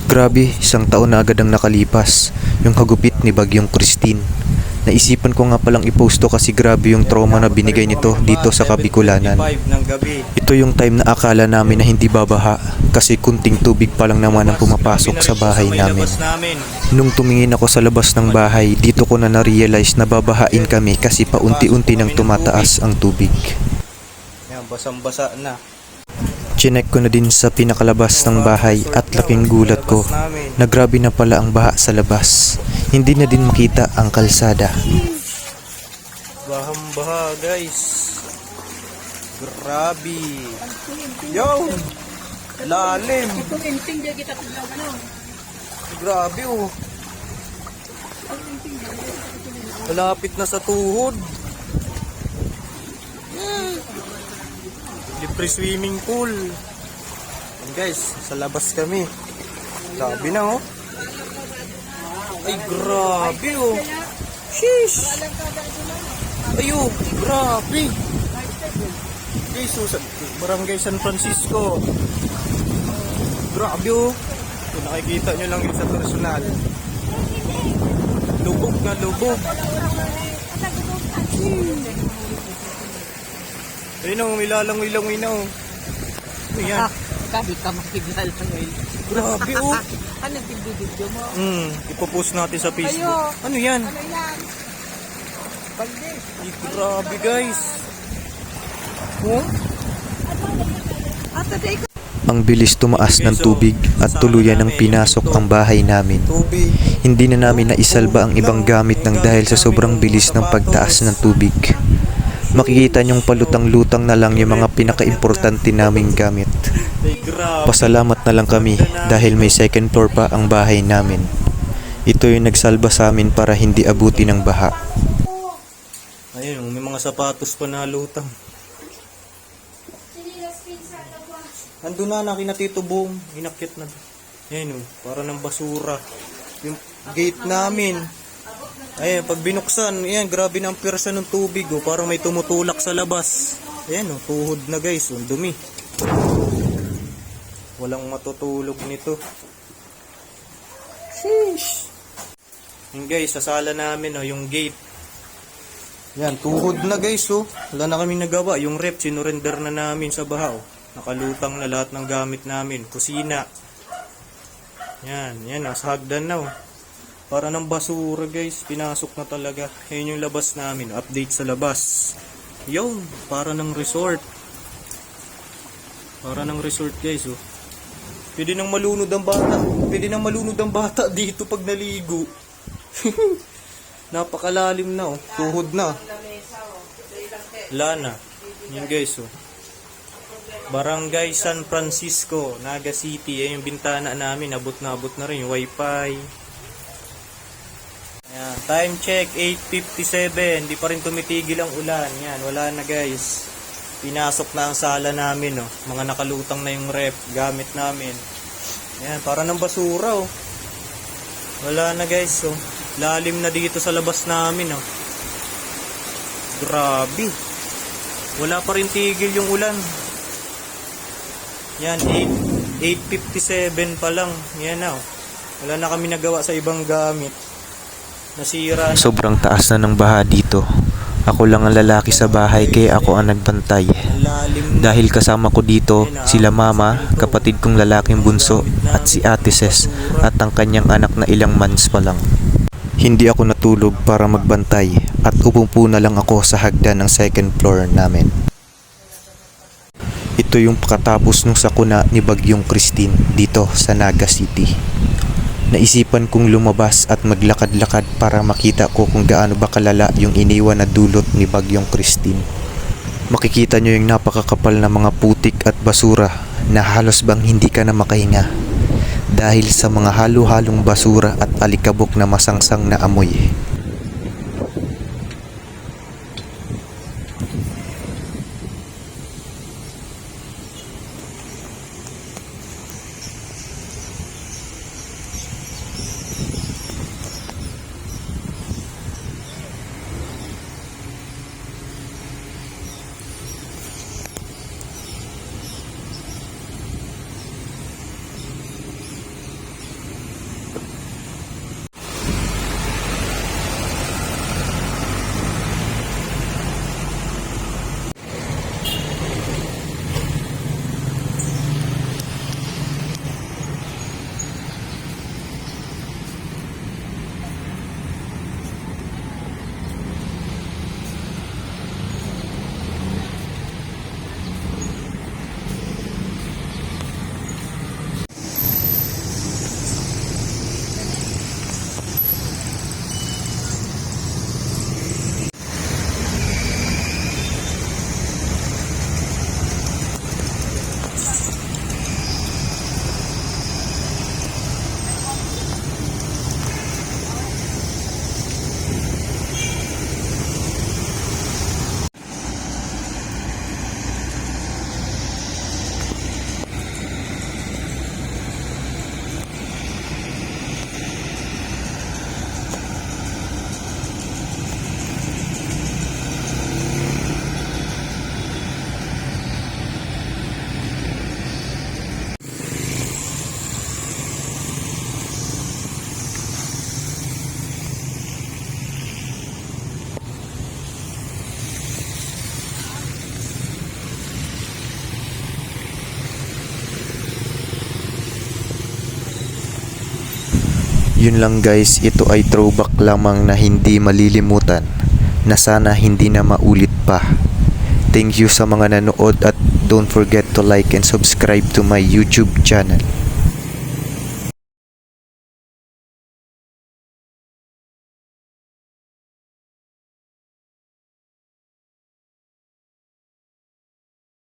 Grabe, isang taon na agad ang nakalipas, yung hagupit ni Bagyong Christine. Naisipan ko nga palang i-post to kasi grabe yung trauma na binigay nito dito sa Kabiculanan. Ito yung time na akala namin na hindi babaha kasi kunting tubig pa lang naman ang pumapasok sa bahay namin. Nung tumingin ako sa labas ng bahay, dito ko na na-realize na babahain kami kasi paunti-unti nang tumataas ang tubig. Yan, basang-basa na. Chinek ko na din sa pinakalabas ng bahay at laking gulat ko na grabe na pala ang baha sa labas. Hindi na din makita ang kalsada. Bahang-baha guys. Grabe. Yo! Lalim. Grabe oh. Malapit na sa tuhod. Libre swimming pool. And guys, sa labas kami. Grabe na oh. Ay grabe oh. Sheesh. Ayo, grabe. Guys, sa Barangay San Francisco. Grabe oh. Kung nakikita nyo lang yun sa personal. Lubog na lubog. Ayun o, milalang-ilang-ilang o. Ayan. Sabi ka makiglal ng oil. Grabe o. Ano yung video mo? Ipopost natin sa Facebook. Ayo. Ano yan? Ano yan? Balde. Ay, grabe guys. Oh? Ang bilis tumaas ng tubig at tuluyan ng pinasok ang bahay namin. Tubig. Hindi na namin naisalba ang ibang gamit ng dahil sa sobrang bilis ng pagtaas ng tubig. Makikita niyong palutang-lutang na lang yung mga pinaka-importante naming gamit. Ay, grabe. Pasalamat na lang kami dahil may second floor pa ang bahay namin. Ito yung nagsalba sa amin para hindi abuti ng baha. Ayun, may mga sapatos pa na lutang. Andun na kina Tito Boom. Inakyat na. Ayun o, para ng basura. Yung gate namin. Ayan, pag binuksan, ayan, grabe na ang pwersa ng tubig, oh, parang may tumutulak sa labas. Ayan, oh, tuhod na guys, oh, dumi. Walang matutulog nito. Sheesh. Ayan guys, sa sala namin, oh, yung gate. Ayan, tuhod na guys, oh. Wala na kami nagawa. Yung rep, sinurrender na namin sa baha, oh. Nakalutang na lahat ng gamit namin. Kusina. Ayan, yan, nasa hagdan na, oh. Para ng basura guys, pinasok na talaga. Ayun yung labas namin, update sa labas. Yun, para ng resort. Para ng resort guys oh. Pwede nang malunod ang bata. Pwede nang malunod ang bata dito pag naligo. Napakalalim na oh, tuhod na. Wala na. Yun guys oh. Barangay San Francisco, Naga City. Ayun yung bintana namin, abot na rin yung wifi. Ayan, time check 8:57. Hindi pa rin tumitigil ang ulan. Yan, wala na guys. Pinasok na ang sala namin oh. Mga nakalutang na yung ref, gamit namin. Yan, para ng basura oh. Wala na guys oh. Lalim na dito sa labas namin oh. Grabe. Wala pa rin tigil yung ulan. Yan, 8:57 pa lang. Yan na oh. Wala na kami nagawa sa ibang gamit. Nasira. Sobrang taas na ng baha dito. Ako lang ang lalaki sa bahay kaya ako ang nagbantay. Dahil kasama ko dito sila mama, kapatid kong lalaking bunso at si Ate Ses at ang kanyang anak na ilang months pa lang. Hindi ako natulog para magbantay at umupo na lang ako sa hagdan ng second floor namin. Ito yung pagkatapos nung sakuna ni Bagyong Christine dito sa Naga City. Naisipan kong lumabas at maglakad-lakad para makita ko kung gaano ba kalala yung iniwan na dulot ni Bagyong Christine. Makikita nyo yung napakakapal na mga putik at basura na halos bang hindi ka na makahinga dahil sa mga halo-halong basura at alikabok na masangsang na amoy. Yun lang guys, ito ay throwback lamang na hindi malilimutan, na sana hindi na maulit pa. Thank you sa mga nanood at don't forget to like and subscribe to my YouTube channel.